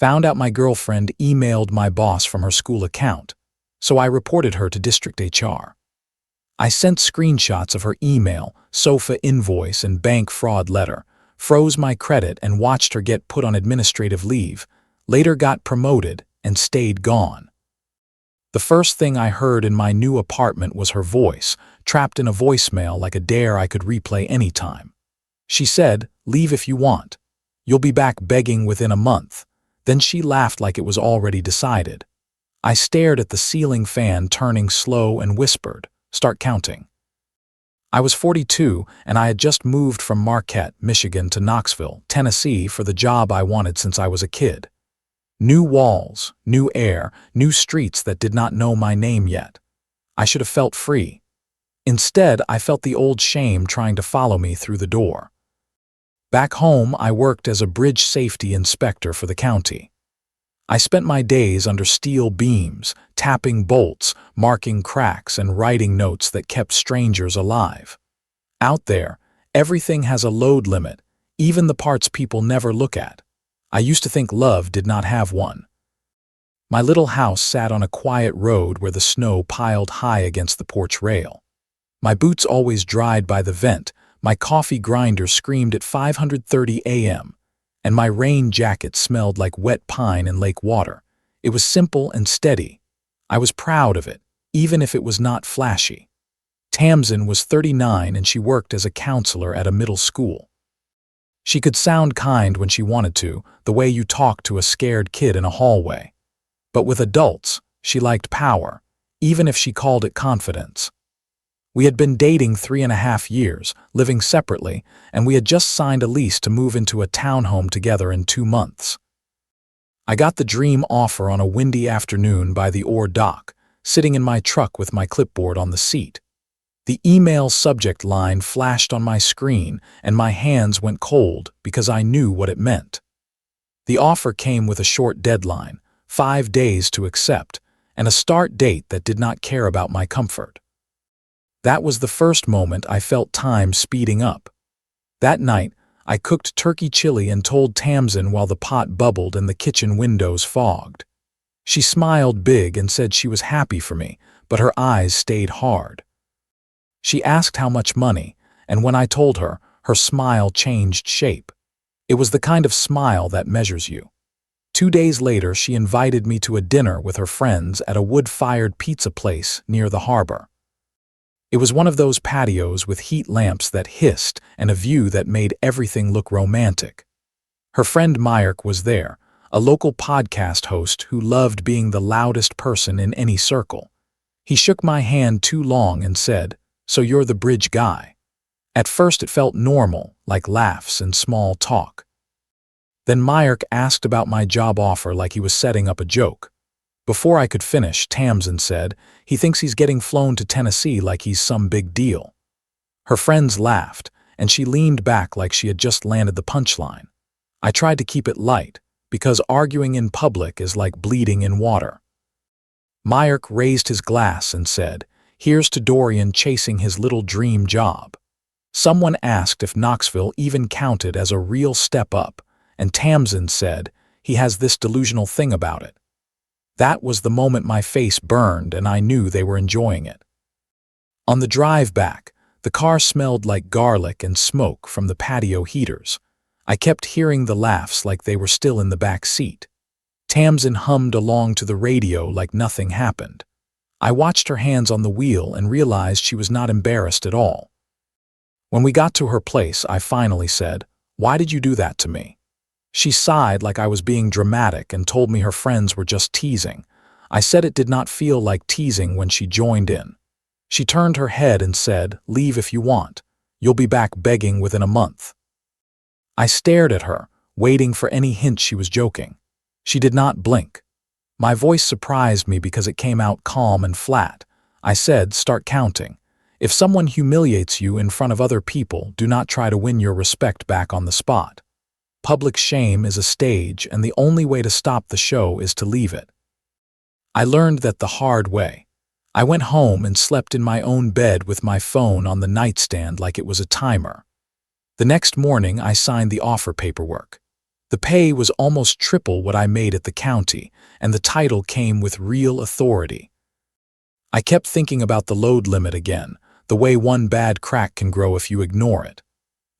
Found out my girlfriend emailed my boss from her school account, so I reported her to district HR. I sent screenshots of her email, sofa invoice, and bank fraud letter, froze my credit and watched her get put on administrative leave, later got promoted and stayed gone. The first thing I heard in my new apartment was her voice, trapped in a voicemail like a dare I could replay anytime. She said, "Leave if you want. You'll be back begging within a month." Then she laughed like it was already decided. I stared at the ceiling fan turning slow and whispered, "Start counting." I was 42 and I had just moved from Marquette, Michigan to Knoxville, Tennessee for the job I wanted since I was a kid. New walls, new air, new streets that did not know my name yet. I should have felt free. Instead, I felt the old shame trying to follow me through the door. Back home, I worked as a bridge safety inspector for the county. I spent my days under steel beams, tapping bolts, marking cracks, and writing notes that kept strangers alive. Out there, everything has a load limit, even the parts people never look at. I used to think love did not have one. My little house sat on a quiet road where the snow piled high against the porch rail. My boots always dried by the vent, my coffee grinder screamed at 5:30 a.m., and my rain jacket smelled like wet pine and lake water. It was simple and steady. I was proud of it, even if it was not flashy. Tamsin was 39 and she worked as a counselor at a middle school. She could sound kind when she wanted to, the way you talk to a scared kid in a hallway. But with adults, she liked power, even if she called it confidence. We had been dating 3.5 years, living separately, and we had just signed a lease to move into a townhome together in 2 months. I got the dream offer on a windy afternoon by the Ore dock, sitting in my truck with my clipboard on the seat. The email subject line flashed on my screen, and my hands went cold because I knew what it meant. The offer came with a short deadline, 5 days to accept, and a start date that did not care about my comfort. That was the first moment I felt time speeding up. That night, I cooked turkey chili and told Tamsin while the pot bubbled and the kitchen windows fogged. She smiled big and said she was happy for me, but her eyes stayed hard. She asked how much money, and when I told her, her smile changed shape. It was the kind of smile that measures you. 2 days later, she invited me to a dinner with her friends at a wood-fired pizza place near the harbor. It was one of those patios with heat lamps that hissed and a view that made everything look romantic. Her friend Meyerk was there, a local podcast host who loved being the loudest person in any circle. He shook my hand too long and said, "So you're the bridge guy." At first it felt normal, like laughs and small talk. Then Meyerk asked about my job offer like he was setting up a joke. Before I could finish, Tamsin said, "He thinks he's getting flown to Tennessee like he's some big deal." Her friends laughed, and she leaned back like she had just landed the punchline. I tried to keep it light, because arguing in public is like bleeding in water. Meyerk raised his glass and said, "Here's to Dorian chasing his little dream job." Someone asked if Knoxville even counted as a real step up, and Tamsin said, "He has this delusional thing about it." That was the moment my face burned and I knew they were enjoying it. On the drive back, the car smelled like garlic and smoke from the patio heaters. I kept hearing the laughs like they were still in the back seat. Tamsin hummed along to the radio like nothing happened. I watched her hands on the wheel and realized she was not embarrassed at all. When we got to her place, I finally said, "Why did you do that to me?" She sighed like I was being dramatic and told me her friends were just teasing. I said it did not feel like teasing when she joined in. She turned her head and said, "Leave if you want. You'll be back begging within a month." I stared at her, waiting for any hint she was joking. She did not blink. My voice surprised me because it came out calm and flat. I said, "Start counting. If someone humiliates you in front of other people, do not try to win your respect back on the spot. Public shame is a stage, and the only way to stop the show is to leave it." I learned that the hard way. I went home and slept in my own bed with my phone on the nightstand like it was a timer. The next morning, I signed the offer paperwork. The pay was almost triple what I made at the county, and the title came with real authority. I kept thinking about the load limit again, the way one bad crack can grow if you ignore it.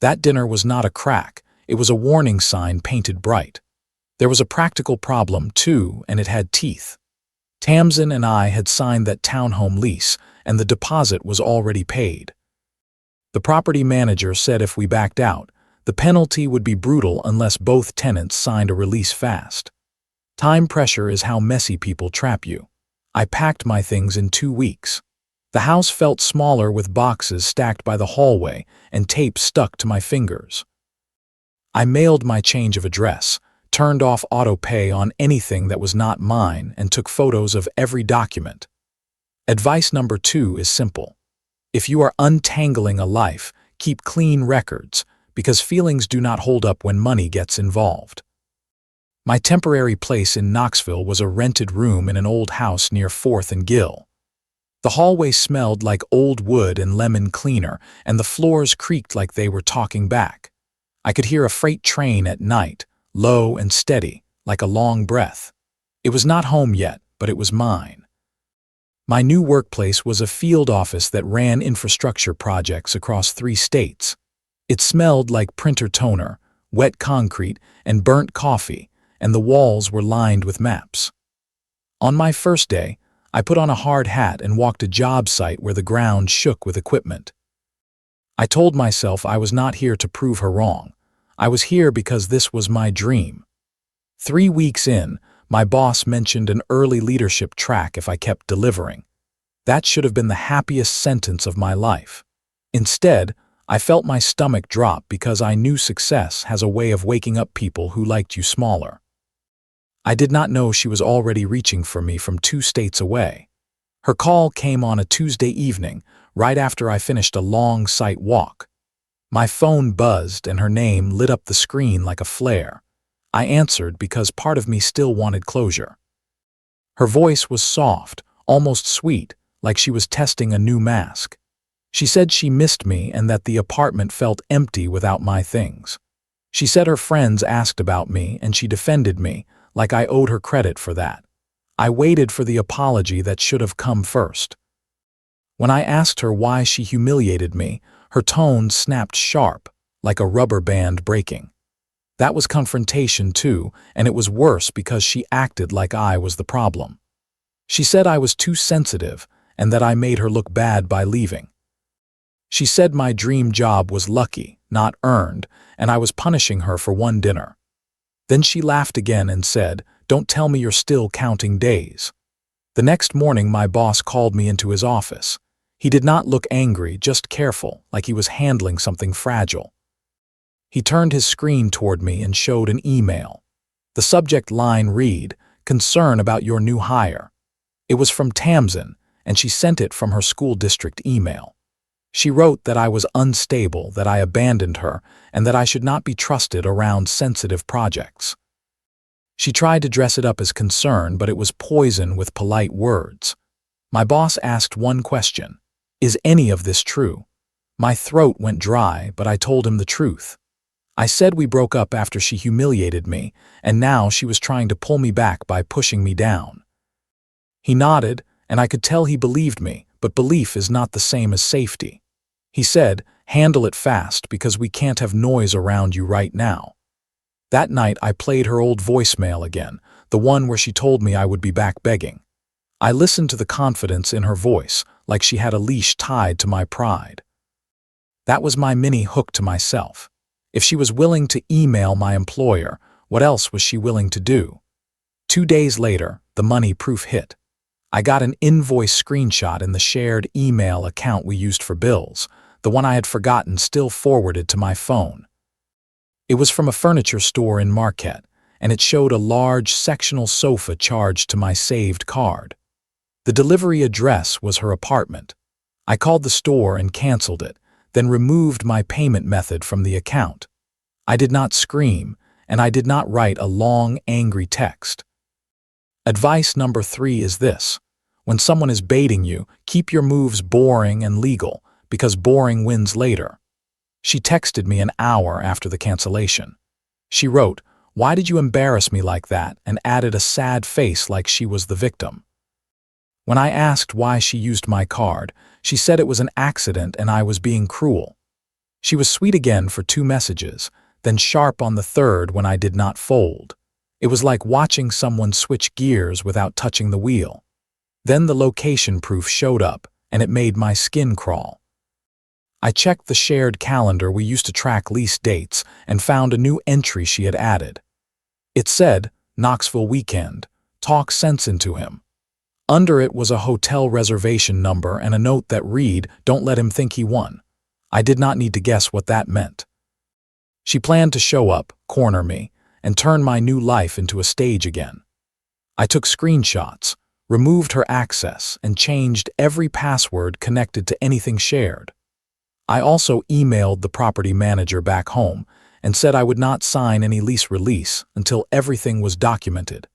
That dinner was not a crack, it was a warning sign painted bright. There was a practical problem, too, and it had teeth. Tamsin and I had signed that townhome lease, and the deposit was already paid. The property manager said if we backed out, the penalty would be brutal unless both tenants signed a release fast. Time pressure is how messy people trap you. I packed my things in 2 weeks. The house felt smaller with boxes stacked by the hallway and tape stuck to my fingers. I mailed my change of address, turned off auto pay on anything that was not mine, and took photos of every document. Advice number 2 is simple. If you are untangling a life, keep clean records, because feelings do not hold up when money gets involved. My temporary place in Knoxville was a rented room in an old house near 4th and Gill. The hallway smelled like old wood and lemon cleaner, and the floors creaked like they were talking back. I could hear a freight train at night, low and steady, like a long breath. It was not home yet, but it was mine. My new workplace was a field office that ran infrastructure projects across 3 states. It smelled like printer toner, wet concrete, and burnt coffee, and the walls were lined with maps. On my first day, I put on a hard hat and walked a job site where the ground shook with equipment. I told myself I was not here to prove her wrong. I was here because this was my dream. 3 weeks in, my boss mentioned an early leadership track if I kept delivering. That should have been the happiest sentence of my life. Instead, I felt my stomach drop because I knew success has a way of waking up people who liked you smaller. I did not know she was already reaching for me from 2 states away. Her call came on a Tuesday evening, right after I finished a long site walk. My phone buzzed and her name lit up the screen like a flare. I answered because part of me still wanted closure. Her voice was soft, almost sweet, like she was testing a new mask. She said she missed me and that the apartment felt empty without my things. She said her friends asked about me and she defended me, like I owed her credit for that. I waited for the apology that should have come first. When I asked her why she humiliated me, her tone snapped sharp, like a rubber band breaking. That was confrontation too, and it was worse because she acted like I was the problem. She said I was too sensitive and that I made her look bad by leaving. She said my dream job was lucky, not earned, and I was punishing her for one dinner. Then she laughed again and said, "Don't tell me you're still counting days." The next morning my boss called me into his office. He did not look angry, just careful, like he was handling something fragile. He turned his screen toward me and showed an email. The subject line read, "Concern about your new hire." It was from Tamsin, and she sent it from her school district email. She wrote that I was unstable, that I abandoned her, and that I should not be trusted around sensitive projects. She tried to dress it up as concern, but it was poison with polite words. My boss asked one question: "Is any of this true?" My throat went dry, but I told him the truth. I said we broke up after she humiliated me, and now she was trying to pull me back by pushing me down. He nodded, and I could tell he believed me, but belief is not the same as safety. He said, "Handle it fast because we can't have noise around you right now." That night I played her old voicemail again, the one where she told me I would be back begging. I listened to the confidence in her voice, like she had a leash tied to my pride. That was my mini hook to myself. If she was willing to email my employer, what else was she willing to do? 2 days later, the money proof hit. I got an invoice screenshot in the shared email account we used for bills, the one I had forgotten still forwarded to my phone. It was from a furniture store in Marquette, and it showed a large sectional sofa charged to my saved card. The delivery address was her apartment. I called the store and canceled it, then removed my payment method from the account. I did not scream, and I did not write a long, angry text. Advice number 3 is this: when someone is baiting you, keep your moves boring and legal, because boring wins later. She texted me an hour after the cancellation. She wrote, Why did you embarrass me like that?" and added a sad face like she was the victim. When I asked why she used my card, she said it was an accident and I was being cruel. She was sweet again for 2 messages, then sharp on the third when I did not fold. It was like watching someone switch gears without touching the wheel. Then the location proof showed up, and it made my skin crawl. I checked the shared calendar we used to track lease dates and found a new entry she had added. It said, "Knoxville weekend. Talk sense into him." Under it was a hotel reservation number and a note that read, "Don't let him think he won." I did not need to guess what that meant. She planned to show up, corner me, and turn my new life into a stage again. I took screenshots, removed her access, and changed every password connected to anything shared. I also emailed the property manager back home and said I would not sign any lease release until everything was documented.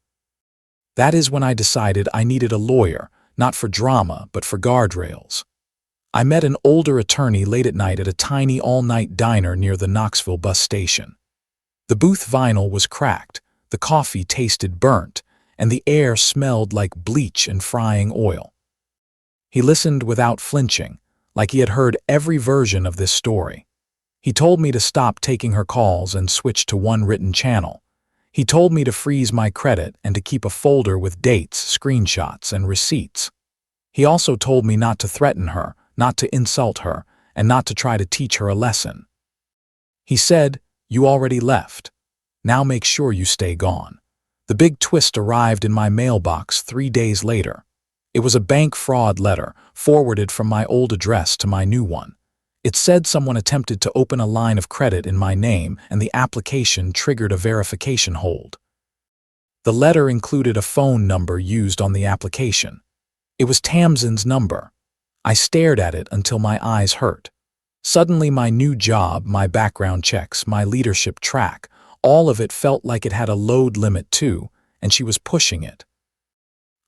That is when I decided I needed a lawyer, not for drama, but for guardrails. I met an older attorney late at night at a tiny all-night diner near the Knoxville bus station. The booth vinyl was cracked, the coffee tasted burnt, and the air smelled like bleach and frying oil. He listened without flinching, like he had heard every version of this story. He told me to stop taking her calls and switch to one written channel. He told me to freeze my credit and to keep a folder with dates, screenshots, and receipts. He also told me not to threaten her, not to insult her, and not to try to teach her a lesson. He said, "You already left. Now make sure you stay gone." The big twist arrived in my mailbox 3 days later. It was a bank fraud letter, forwarded from my old address to my new one. It said someone attempted to open a line of credit in my name and the application triggered a verification hold. The letter included a phone number used on the application. It was Tamsin's number. I stared at it until my eyes hurt. Suddenly my new job, my background checks, my leadership track, all of it felt like it had a load limit too, and she was pushing it.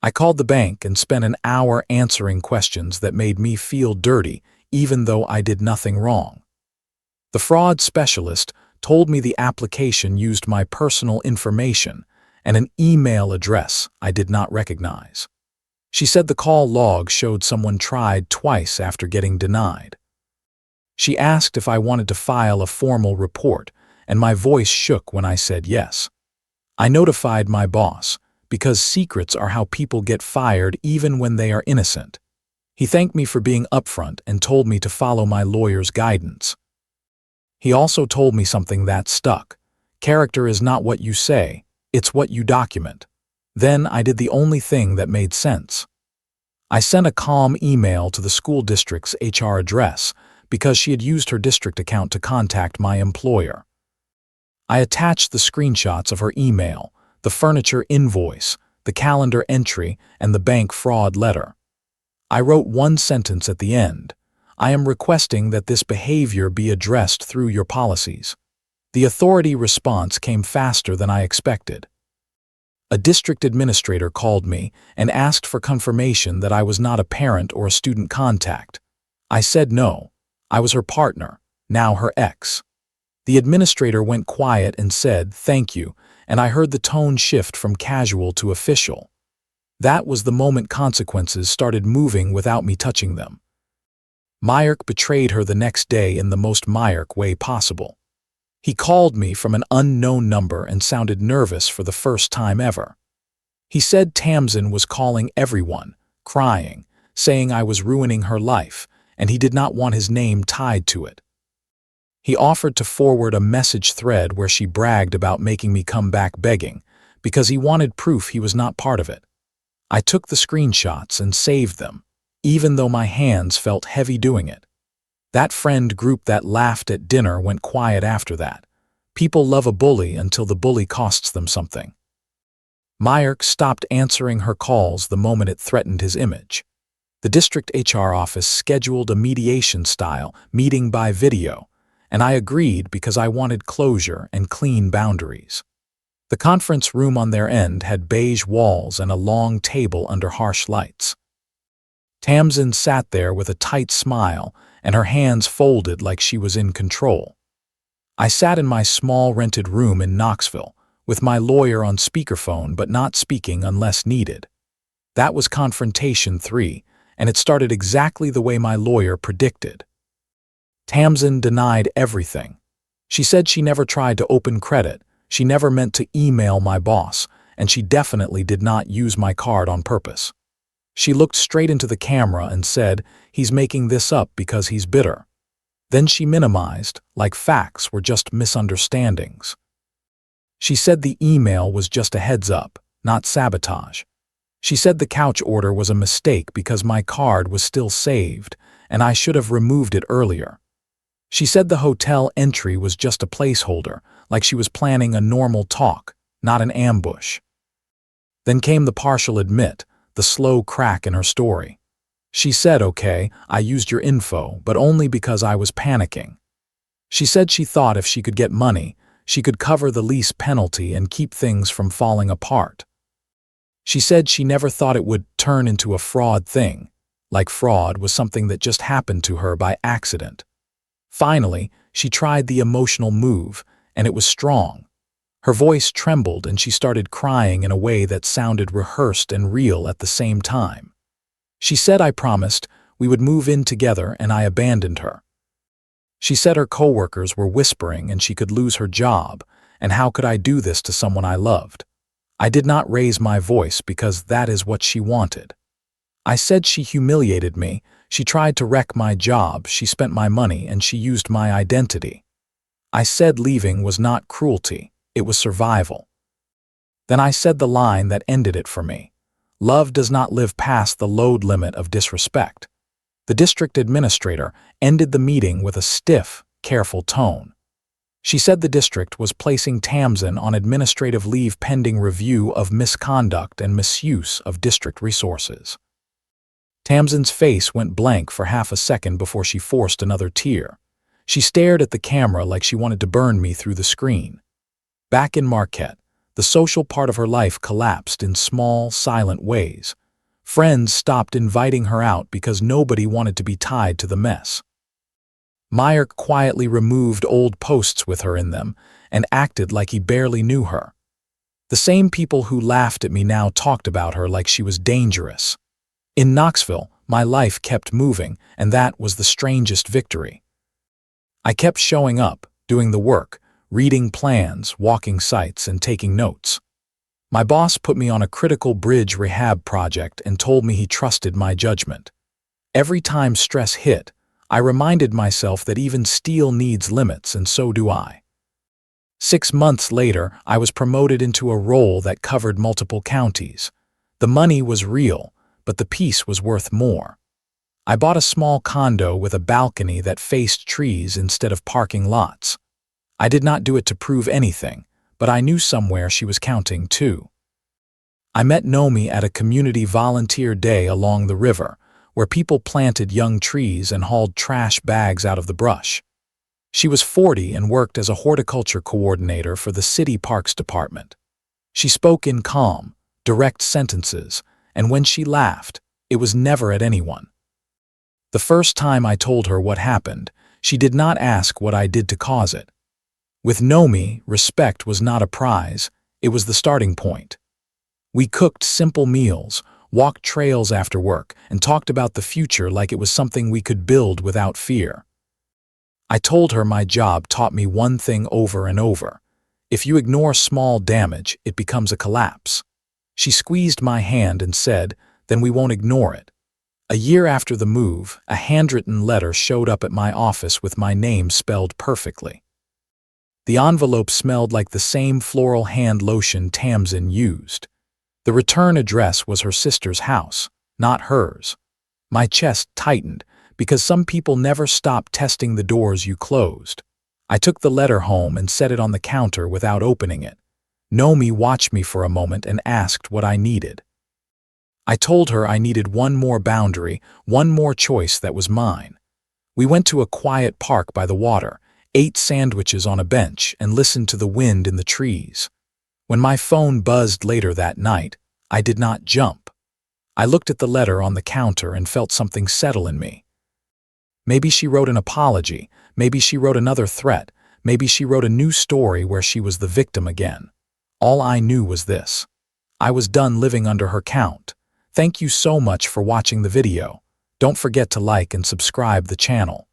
I called the bank and spent an hour answering questions that made me feel dirty, even though I did nothing wrong. The fraud specialist told me the application used my personal information and an email address I did not recognize. She said the call log showed someone tried twice after getting denied. She asked if I wanted to file a formal report, and my voice shook when I said yes. I notified my boss, because secrets are how people get fired even when they are innocent. He thanked me for being upfront and told me to follow my lawyer's guidance. He also told me something that stuck. Character is not what you say, it's what you document. Then I did the only thing that made sense. I sent a calm email to the school district's HR address because she had used her district account to contact my employer. I attached the screenshots of her email, the furniture invoice, the calendar entry, and the bank fraud letter. I wrote one sentence at the end. "I am requesting that this behavior be addressed through your policies." The authority response came faster than I expected. A district administrator called me and asked for confirmation that I was not a parent or a student contact. I said no. I was her partner, now her ex. The administrator went quiet and said, "Thank you," and I heard the tone shift from casual to official. That was the moment consequences started moving without me touching them. Myerk betrayed her the next day in the most Myerk way possible. He called me from an unknown number and sounded nervous for the first time ever. He said Tamsin was calling everyone, crying, saying I was ruining her life, and he did not want his name tied to it. He offered to forward a message thread where she bragged about making me come back begging, because he wanted proof he was not part of it. I took the screenshots and saved them, even though my hands felt heavy doing it. That friend group that laughed at dinner went quiet after that. People love a bully until the bully costs them something. Myerk stopped answering her calls the moment it threatened his image. The district HR office scheduled a mediation-style meeting by video, and I agreed because I wanted closure and clean boundaries. The conference room on their end had beige walls and a long table under harsh lights. Tamsin sat there with a tight smile and her hands folded like she was in control. I sat in my small rented room in Knoxville, with my lawyer on speakerphone but not speaking unless needed. That was confrontation 3, and it started exactly the way my lawyer predicted. Tamsin denied everything. She said she never tried to open credit, she never meant to email my boss, and she definitely did not use my card on purpose. She looked straight into the camera and said, "He's making this up because he's bitter." Then she minimized, like facts were just misunderstandings. She said the email was just a heads up, not sabotage. She said the couch order was a mistake because my card was still saved, and I should have removed it earlier. She said the hotel entry was just a placeholder, like she was planning a normal talk, not an ambush. Then came the partial admit, the slow crack in her story. She said, "Okay, I used your info, but only because I was panicking." She said she thought if she could get money, she could cover the lease penalty and keep things from falling apart. She said she never thought it would turn into a fraud thing, like fraud was something that just happened to her by accident. Finally, she tried the emotional move, and it was strong. Her voice trembled and she started crying in a way that sounded rehearsed and real at the same time. She said I promised we would move in together and I abandoned her. She said her coworkers were whispering and she could lose her job, and how could I do this to someone I loved? I did not raise my voice because that is what she wanted. I said she humiliated me, she tried to wreck my job, she spent my money, and she used my identity. I said leaving was not cruelty, it was survival. Then I said the line that ended it for me. Love does not live past the load limit of disrespect. The district administrator ended the meeting with a stiff, careful tone. She said the district was placing Tamsin on administrative leave pending review of misconduct and misuse of district resources. Tamsin's face went blank for half a second before she forced another tear. She stared at the camera like she wanted to burn me through the screen. Back in Marquette, the social part of her life collapsed in small, silent ways. Friends stopped inviting her out because nobody wanted to be tied to the mess. Meyer quietly removed old posts with her in them and acted like he barely knew her. The same people who laughed at me now talked about her like she was dangerous. In Knoxville, my life kept moving, and that was the strangest victory. I kept showing up, doing the work, reading plans, walking sites, and taking notes. My boss put me on a critical bridge rehab project and told me he trusted my judgment. Every time stress hit, I reminded myself that even steel needs limits, and so do I. 6 months later, I was promoted into a role that covered multiple counties. The money was real, but the peace was worth more. I bought a small condo with a balcony that faced trees instead of parking lots. I did not do it to prove anything, but I knew somewhere she was counting too. I met Nomi at a community volunteer day along the river, where people planted young trees and hauled trash bags out of the brush. She was 40 and worked as a horticulture coordinator for the city parks department. She spoke in calm, direct sentences, and when she laughed, it was never at anyone. The first time I told her what happened, she did not ask what I did to cause it. With Nomi, respect was not a prize, it was the starting point. We cooked simple meals, walked trails after work, and talked about the future like it was something we could build without fear. I told her my job taught me one thing over and over. If you ignore small damage, it becomes a collapse. She squeezed my hand and said, "Then we won't ignore it." A year after the move, a handwritten letter showed up at my office with my name spelled perfectly. The envelope smelled like the same floral hand lotion Tamsin used. The return address was her sister's house, not hers. My chest tightened, because some people never stop testing the doors you closed. I took the letter home and set it on the counter without opening it. Nomi watched me for a moment and asked what I needed. I told her I needed one more boundary, one more choice that was mine. We went to a quiet park by the water, ate sandwiches on a bench, and listened to the wind in the trees. When my phone buzzed later that night, I did not jump. I looked at the letter on the counter and felt something settle in me. Maybe she wrote an apology, maybe she wrote another threat, maybe she wrote a new story where she was the victim again. All I knew was this. I was done living under her count. Thank you so much for watching the video. Don't forget to like and subscribe the channel.